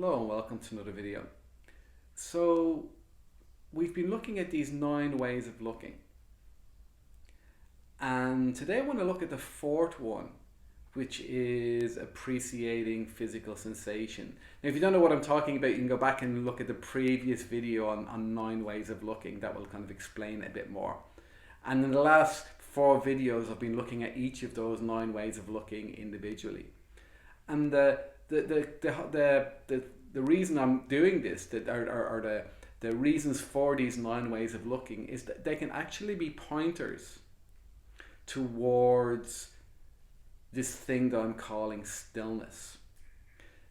Hello and welcome to another video. So we've been looking at these 9 ways of looking, and today I want to look at the fourth one, which is appreciating physical sensation. Now if you don't know what I'm talking about, you can go back and look at the previous video on 9 ways of looking. That will kind of explain it a bit more. And in the last 4 videos I've been looking at each of those 9 ways of looking individually. And the reason I'm doing this, the reasons for these 9 ways of looking, is that they can actually be pointers towards this thing that I'm calling stillness.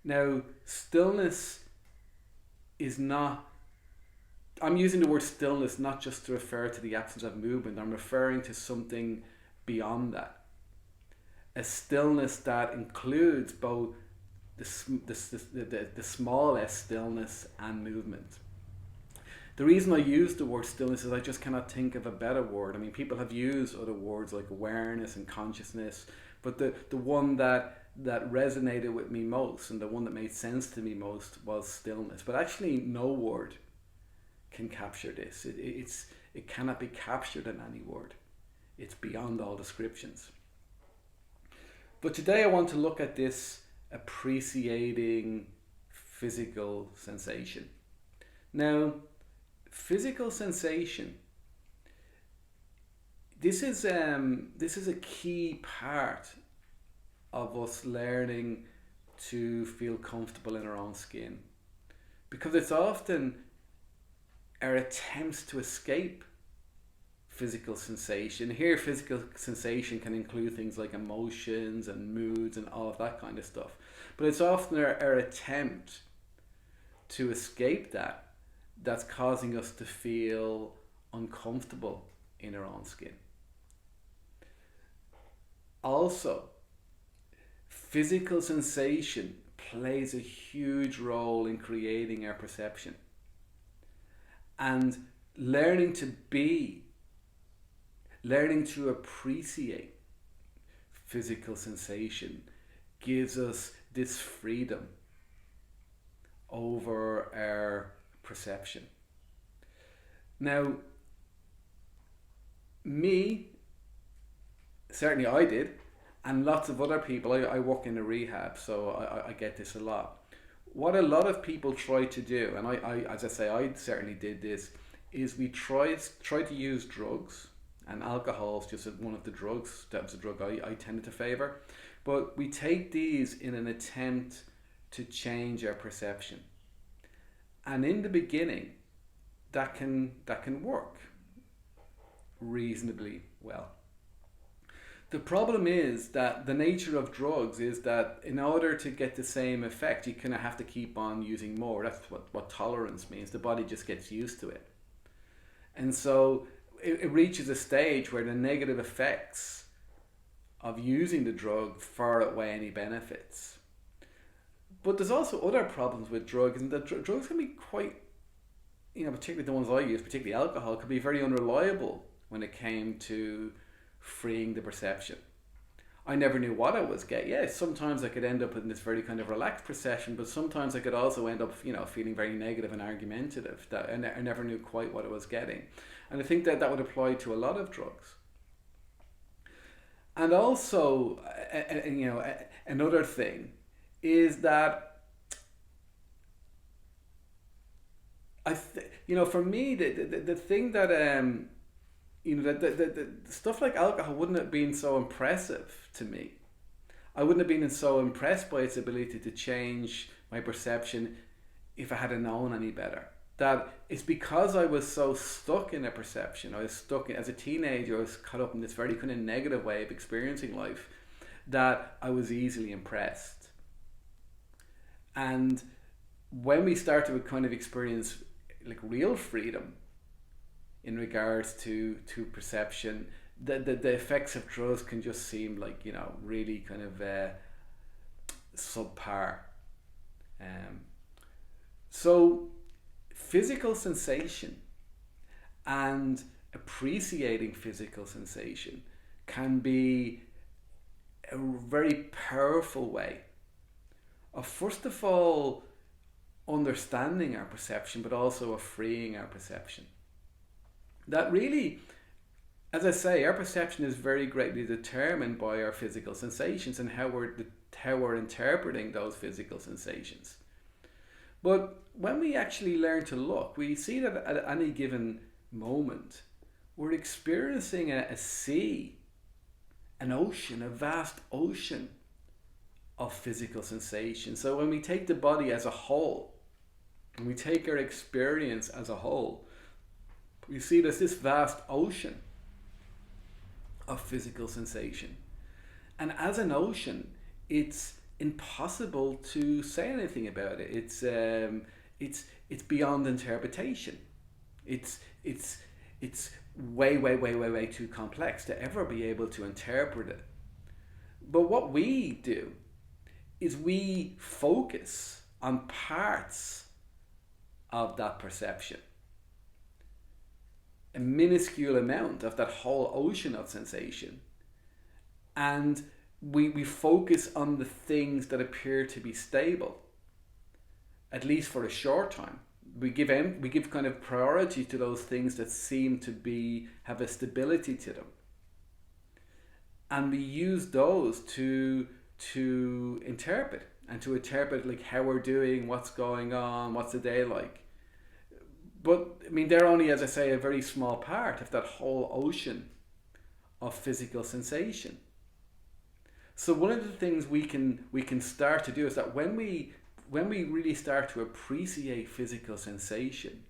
Now, stillness is not, I'm using the word stillness not just to refer to the absence of movement, I'm referring to something beyond that. A stillness that includes both the small s stillness and movement. The reason I use the word stillness is I just cannot think of a better word. I mean, people have used other words like awareness and consciousness, but the one that resonated with me most and the one that made sense to me most was stillness. But actually no word can capture this. It cannot be captured in any word. It's beyond all descriptions. But today I want to look at this appreciating physical sensation. Now, physical sensation, this is a key part of us learning to feel comfortable in our own skin, because it's often our attempts to escape physical sensation. Here, physical sensation can include things like emotions and moods and all of that kind of stuff. But it's often our attempt to escape that's causing us to feel uncomfortable in our own skin. Also, physical sensation plays a huge role in creating our perception. And learning to appreciate physical sensation gives us this freedom over our perception. Now, certainly I did, and lots of other people, I work in a rehab, so I get this a lot. What a lot of people try to do, and I as I say, I certainly did this, is we try to use drugs. And alcohol is just one of the drugs. That was a drug I tended to favor. But we take these in an attempt to change our perception. And in the beginning, that can work reasonably well. The problem is that the nature of drugs is that in order to get the same effect, you kind of have to keep on using more. That's what tolerance means. The body just gets used to it. And so it reaches a stage where the negative effects of using the drug far outweigh any benefits. But there's also other problems with drugs, and that drugs can be quite, particularly the ones I use, particularly alcohol, can be very unreliable when it came to freeing the perception. I never knew what I was getting. Yeah, sometimes I could end up in this very kind of relaxed perception, but sometimes I could also end up, feeling very negative and argumentative. That I never knew quite what I was getting. And I think that would apply to a lot of drugs. And also, another thing is that for me, the thing that the stuff like alcohol wouldn't have been so impressive to me. I wouldn't have been so impressed by its ability to change my perception if I hadn't known any better. That it's because I was so stuck in a perception. I was stuck as a teenager. I was caught up in this very kind of negative way of experiencing life, that I was easily impressed. And when we start to kind of experience like real freedom in regards to perception, the effects of drugs can just seem like, really kind of subpar. So physical sensation and appreciating physical sensation can be a very powerful way of, first of all, understanding our perception, but also of freeing our perception. That really, as I say, our perception is very greatly determined by our physical sensations and how we're interpreting those physical sensations. But when we actually learn to look, we see that at any given moment, we're experiencing a sea, an ocean, a vast ocean of physical sensation. So when we take the body as a whole, and we take our experience as a whole, we see there's this vast ocean of physical sensation. And as an ocean, it's impossible to say anything about it. It's beyond interpretation. It's way too complex to ever be able to interpret it. But what we do is we focus on parts of that perception, a minuscule amount of that whole ocean of sensation, and we focus on the things that appear to be stable, at least for a short time. We give kind of priority to those things that seem to have a stability to them, and we use those to interpret like how we're doing, what's going on, what's the day like. But I mean, they're only, as I say, a very small part of that whole ocean of physical sensation. So one of the things we can start to do is that when we really start to appreciate physical sensation,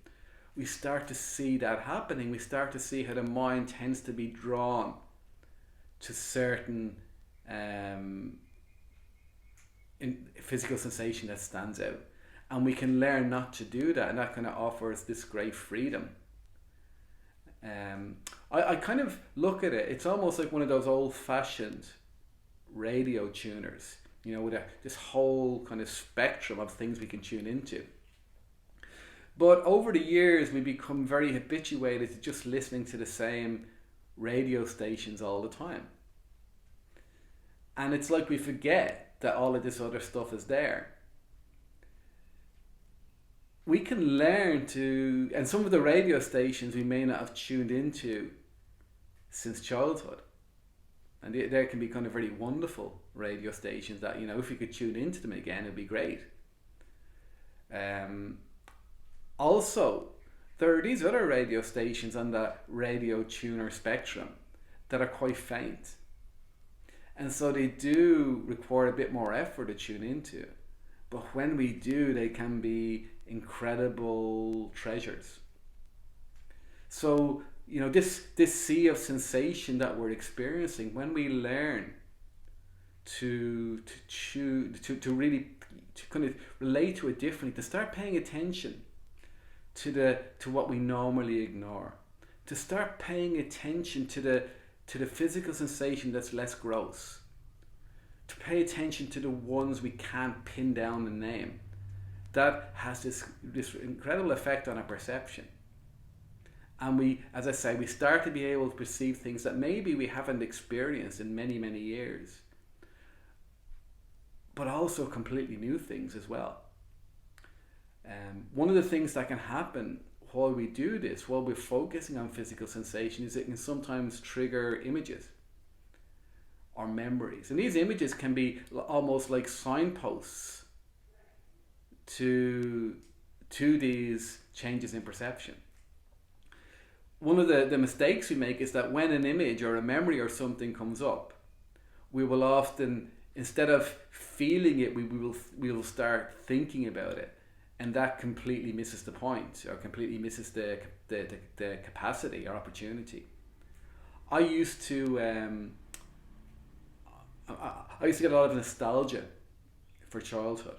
we start to see that happening. We start to see how the mind tends to be drawn to certain in physical sensation that stands out, and we can learn not to do that, and that kind of offers this great freedom. I kind of look at it, it's almost like one of those old-fashioned radio tuners, with this whole kind of spectrum of things we can tune into. But over the years, we become very habituated to just listening to the same radio stations all the time. And it's like we forget that all of this other stuff is there. We can learn to, and some of the radio stations we may not have tuned into since childhood. And there can be kind of very wonderful radio stations that, if we could tune into them again, it'd be great. Also, there are these other radio stations on that radio tuner spectrum that are quite faint. And so they do require a bit more effort to tune into. But when we do, they can be incredible treasures. So, this sea of sensation that we're experiencing, when we learn to kind of relate to it differently, to start paying attention to what we normally ignore, to start paying attention to the physical sensation that's less gross, to pay attention to the ones we can't pin down and name, that has this incredible effect on our perception. And we, as I say, we start to be able to perceive things that maybe we haven't experienced in many, many years, but also completely new things as well. One of the things that can happen while we do this, while we're focusing on physical sensation, is it can sometimes trigger images or memories. And these images can be almost like signposts to these changes in perception. One of the mistakes we make is that when an image or a memory or something comes up, we will often, instead of feeling it, we will start thinking about it. And that completely misses the point, or completely misses the capacity or opportunity. I used to get a lot of nostalgia for childhood,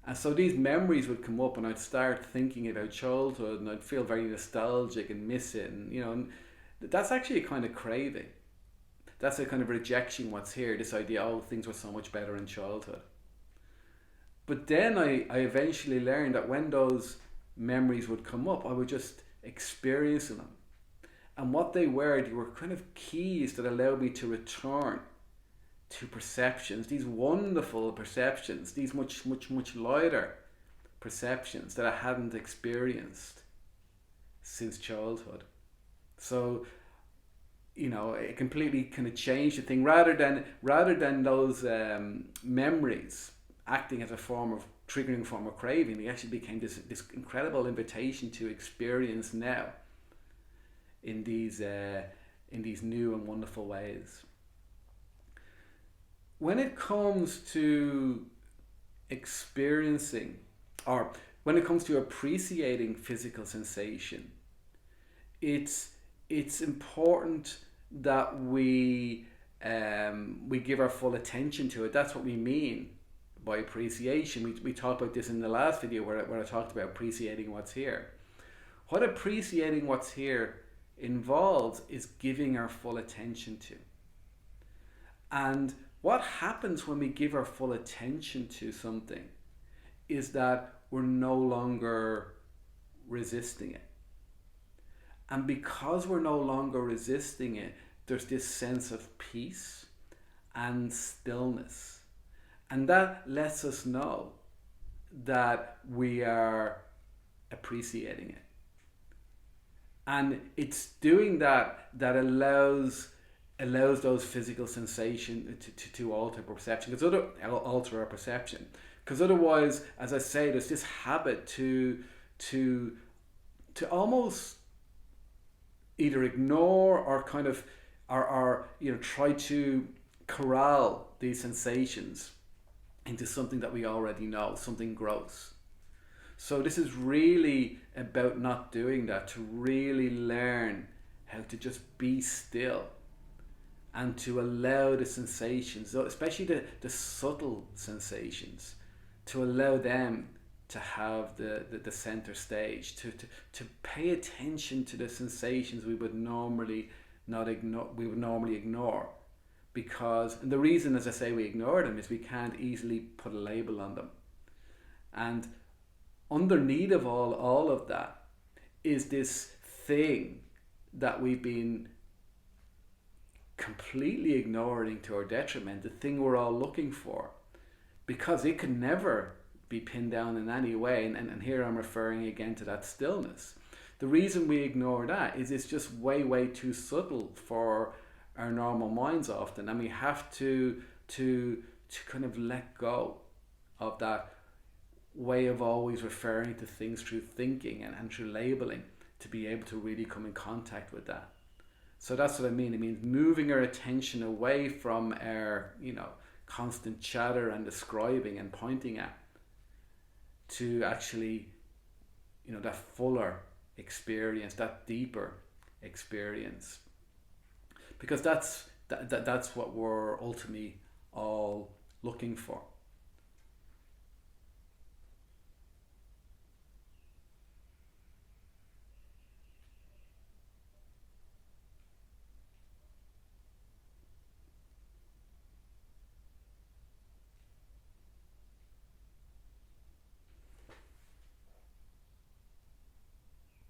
and so these memories would come up, and I'd start thinking about childhood, and I'd feel very nostalgic and miss it, and that's actually a kind of craving. That's a kind of rejection what's here. This idea, things were so much better in childhood. But then I eventually learned that when those memories would come up, I would just experience them. And what they were kind of keys that allowed me to return to perceptions, these wonderful perceptions, these much lighter perceptions that I hadn't experienced since childhood. So, it completely kind of changed the thing. Rather than those memories acting as a form of triggering form of craving, they actually became this incredible invitation to experience now in these new and wonderful ways. When it comes to experiencing, or when it comes to appreciating physical sensation, it's it's important that we give our full attention to it. That's what we mean by appreciation. We talked about this in the last video where I talked about appreciating what's here. What appreciating what's here involves is giving our full attention to. And what happens when we give our full attention to something is that we're no longer resisting it. And because we're no longer resisting it, there's this sense of peace and stillness. And that lets us know that we are appreciating it. And it's doing that allows those physical sensations to alter perception, alter our perception. Because otherwise, as I say, there's this habit to almost either ignore or kind of or try to corral these sensations into something that we already know, something gross. So this is really about not doing that, to really learn how to just be still and to allow the sensations, especially the subtle sensations, to allow them to have the center stage, to pay attention to the sensations we would normally ignore. Because, and the reason, as I say, we ignore them is we can't easily put a label on them. And underneath of all of that is this thing that we've been completely ignoring to our detriment, the thing we're all looking for, because it can never be pinned down in any way. And here I'm referring again to that stillness. The reason we ignore that is it's just way too subtle for our normal minds often, and we have to kind of let go of that way of always referring to things through thinking and through labeling, to be able to really come in contact with that. So that's what I mean. It means moving our attention away from our constant chatter and describing and pointing at, to actually that fuller experience, that deeper experience, because that's what we're ultimately all looking for.